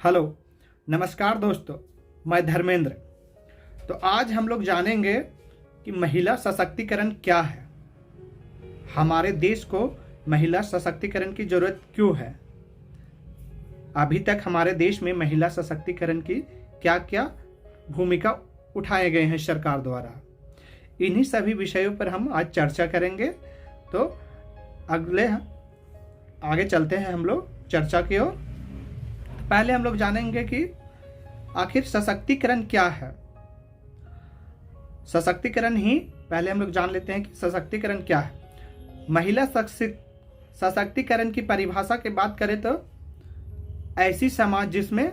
Hello, नमस्कार दोस्तों, मैं धर्मेंद्र। तो आज हम लोग जानेंगे कि महिला सशक्तिकरण क्या है, हमारे देश को महिला सशक्तिकरण की जरूरत क्यों है, अभी तक हमारे देश में महिला सशक्तिकरण की क्या क्या भूमिका उठाए गए हैं सरकार द्वारा। इन्हीं सभी विषयों पर हम आज चर्चा करेंगे। तो आगे चलते हैं हम लोग चर्चा की ओर। पहले हम लोग जानेंगे कि आखिर सशक्तिकरण क्या है। सशक्तिकरण ही पहले हम लोग जान लेते हैं कि सशक्तिकरण क्या है। महिला सशक्तिकरण की परिभाषा की बात करें तो ऐसी समाज जिसमें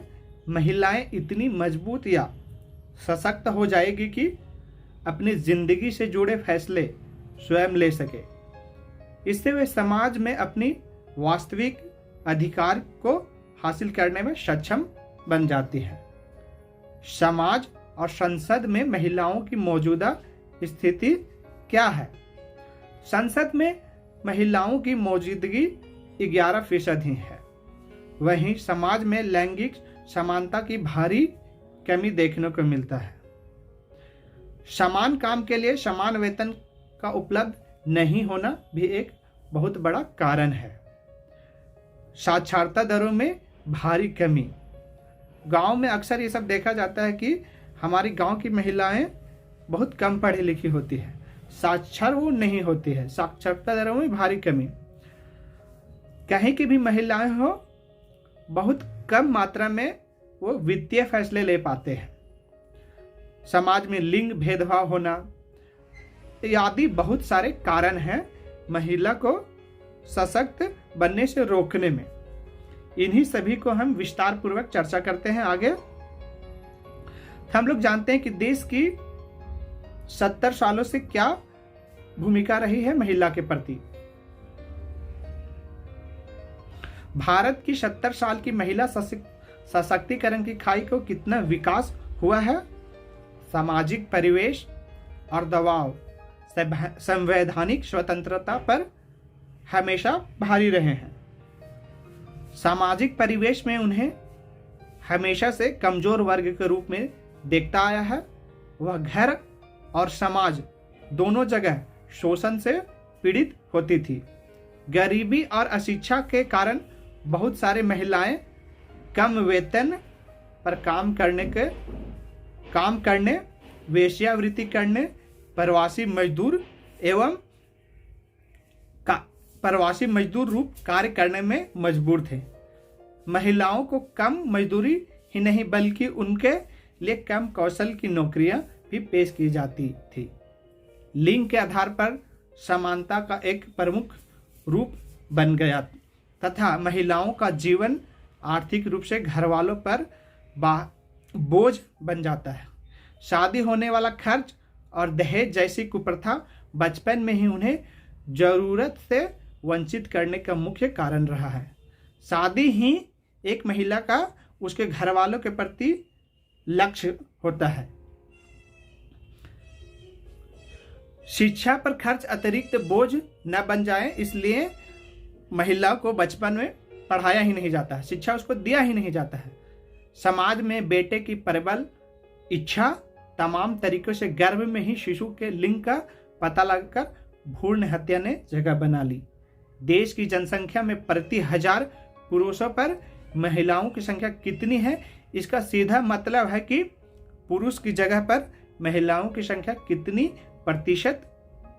महिलाएं इतनी मजबूत या सशक्त हो जाएगी कि अपनी जिंदगी से जुड़े फैसले स्वयं ले सके। इससे वे समाज में अपनी वास्तविक अधिकार को हासिल करने में सक्षम बन जाती है। समाज और संसद में महिलाओं की मौजूदा स्थिति क्या है? संसद में महिलाओं की मौजूदगी 11% ही है। वहीं समाज में लैंगिक समानता की भारी कमी देखने को मिलता है। समान काम के लिए समान वेतन का उपलब्ध नहीं होना भी एक बहुत बड़ा कारण है। साक्षरता दरों में भारी कमी। गांव में अक्सर ये सब देखा जाता है कि हमारी गांव की महिलाएं बहुत कम पढ़ी लिखी होती है, साक्षर वो नहीं होती है। साक्षरता दरों में भारी कमी। कहीं की भी महिलाएं हो, बहुत कम मात्रा में वो वित्तीय फैसले ले पाते हैं। समाज में लिंग भेदभाव होना आदि बहुत सारे कारण हैं महिला को सशक्त बनने से रोकने में। इन्हीं सभी को हम विस्तार पूर्वक चर्चा करते हैं आगे। हम लोग जानते हैं कि देश की 70 सालों से क्या भूमिका रही है महिला के प्रति। भारत की 70 साल की महिला सशक्तिकरण की खाई को कितना विकास हुआ है। सामाजिक परिवेश और दबाव संवैधानिक स्वतंत्रता पर हमेशा भारी रहे हैं। सामाजिक परिवेश में उन्हें हमेशा से कमजोर वर्ग के रूप में देखता आया है। वह घर और समाज दोनों जगह शोषण से पीड़ित होती थी। गरीबी और अशिक्षा के कारण बहुत सारी महिलाएं कम वेतन पर काम करने, वेश्यावृत्ति करने, प्रवासी मजदूर रूप कार्य करने में मजबूर थे। महिलाओं को कम मजदूरी ही नहीं बल्कि उनके लिए कम कौशल की नौकरियां भी पेश की जाती थी। लिंग के आधार पर समानता का एक प्रमुख रूप बन गया तथा महिलाओं का जीवन आर्थिक रूप से घर वालों पर बोझ बन जाता है। शादी होने वाला खर्च और दहेज जैसी कुप्रथा बचपन में ही उन्हें जरूरत से वंचित करने का मुख्य कारण रहा है। शादी ही एक महिला का उसके घर वालों के प्रति लक्ष्य होता है। शिक्षा पर खर्च अतिरिक्त बोझ न बन जाए, इसलिए महिला को बचपन में पढ़ाया ही नहीं जाता है, शिक्षा उसको दिया ही नहीं जाता है। समाज में बेटे की प्रबल इच्छा तमाम तरीकों से गर्भ में ही शिशु के लिंग का पता लगाकर भ्रूण हत्या ने जगह बना ली। देश की जनसंख्या में प्रति 1000 पुरुषों पर महिलाओं की संख्या कितनी है, इसका सीधा मतलब है कि पुरुष की जगह पर महिलाओं की संख्या कितनी प्रतिशत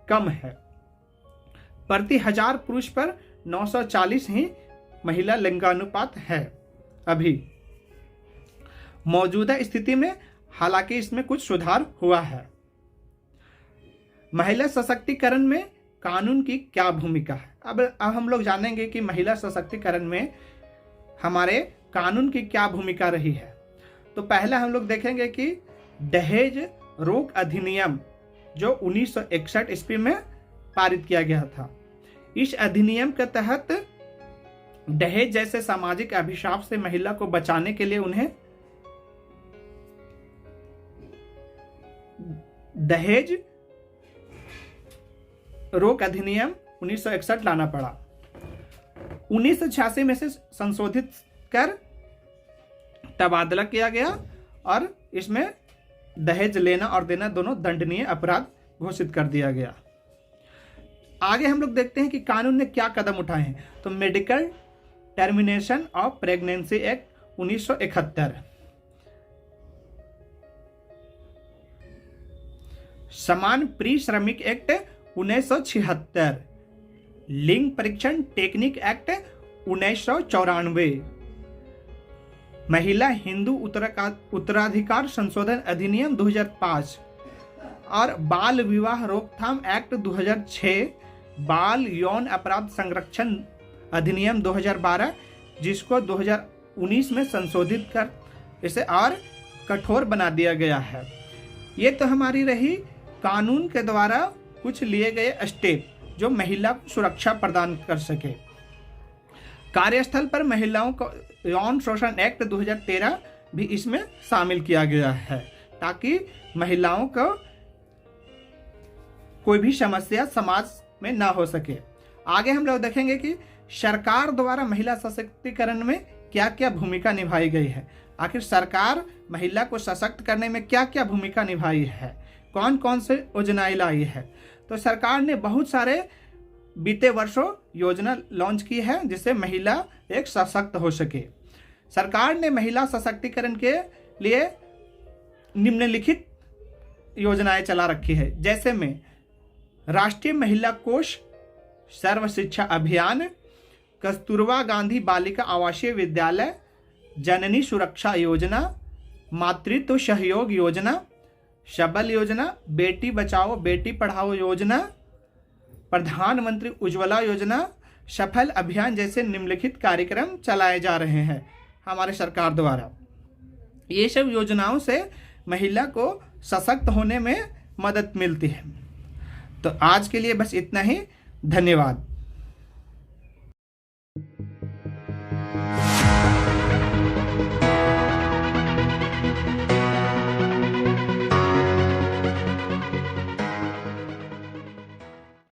कम है। प्रति 1000 पुरुष पर 940 ही महिला लिंगानुपात है। अभी मौजूदा स्थिति में हालांकि इसमें कुछ सुधार हुआ है। महिला सशक्तिकरण में कानून की क्या भूमिका है। अब हम लोग जानेंगे कि महिला सशक्तिकरण में हमारे कानून की क्या भूमिका रही है। तो पहला हम लोग देखेंगे कि दहेज रोक अधिनियम जो 1961 ईस्वी में पारित किया गया था। इस अधिनियम के तहत दहेज जैसे सामाजिक अभिशाप से महिला को बचाने के लिए उन्हें दहेज रोक अधिनियम 1961 लाना पड़ा। 1986 में से संशोधित कर तबादला किया गया और इसमें दहेज लेना और देना दोनों दंडनीय अपराध घोषित कर दिया गया। आगे हम लोग देखते हैं कि कानून ने क्या कदम उठाए हैं। तो medical termination of pregnancy act 1971, समान प्री श्रमिक एक्ट 1976, लिंग परीक्षण टेक्निक एक्ट 1994, महिला हिंदू उत्तराधिकार संशोधन अधिनियम 2005 और बाल विवाह रोकथाम एक्ट 2006, बाल यौन अपराध संरक्षण अधिनियम 2012, जिसको 2019 में संशोधित कर इसे और कठोर बना दिया गया है। ये तो हमारी रही कानून के द्वारा कुछ लिए गए स्टेप जो महिला को सुरक्षा प्रदान कर सके। कार्यस्थल पर महिलाओं को यौन शोषण एक्ट 2013 भी इसमें शामिल किया गया है, ताकि महिलाओं को कोई भी समस्या समाज में ना हो सके। आगे हम लोग देखेंगे कि सरकार द्वारा महिला सशक्तिकरण में क्या क्या भूमिका निभाई गई है। आखिर सरकार महिला को सशक्त करने में क्या क्या भूमिका निभाई है, कौन कौन से योजनाएं लाई है। तो सरकार ने बहुत सारे बीते वर्षों योजना लॉन्च की है जिससे महिला एक सशक्त हो सके। सरकार ने महिला सशक्तिकरण के लिए निम्नलिखित योजनाएं चला रखी है, जैसे में राष्ट्रीय महिला कोष, सर्व शिक्षा अभियान, कस्तूरबा गांधी बालिका आवासीय विद्यालय, जननी सुरक्षा योजना, मातृत्व सहयोग योजना, सबल योजना, बेटी बचाओ बेटी पढ़ाओ योजना, प्रधानमंत्री उज्ज्वला योजना, सफल अभियान जैसे निम्नलिखित कार्यक्रम चलाए जा रहे हैं हमारे सरकार द्वारा। ये सब योजनाओं से महिला को सशक्त होने में मदद मिलती है। तो आज के लिए बस इतना ही। धन्यवाद।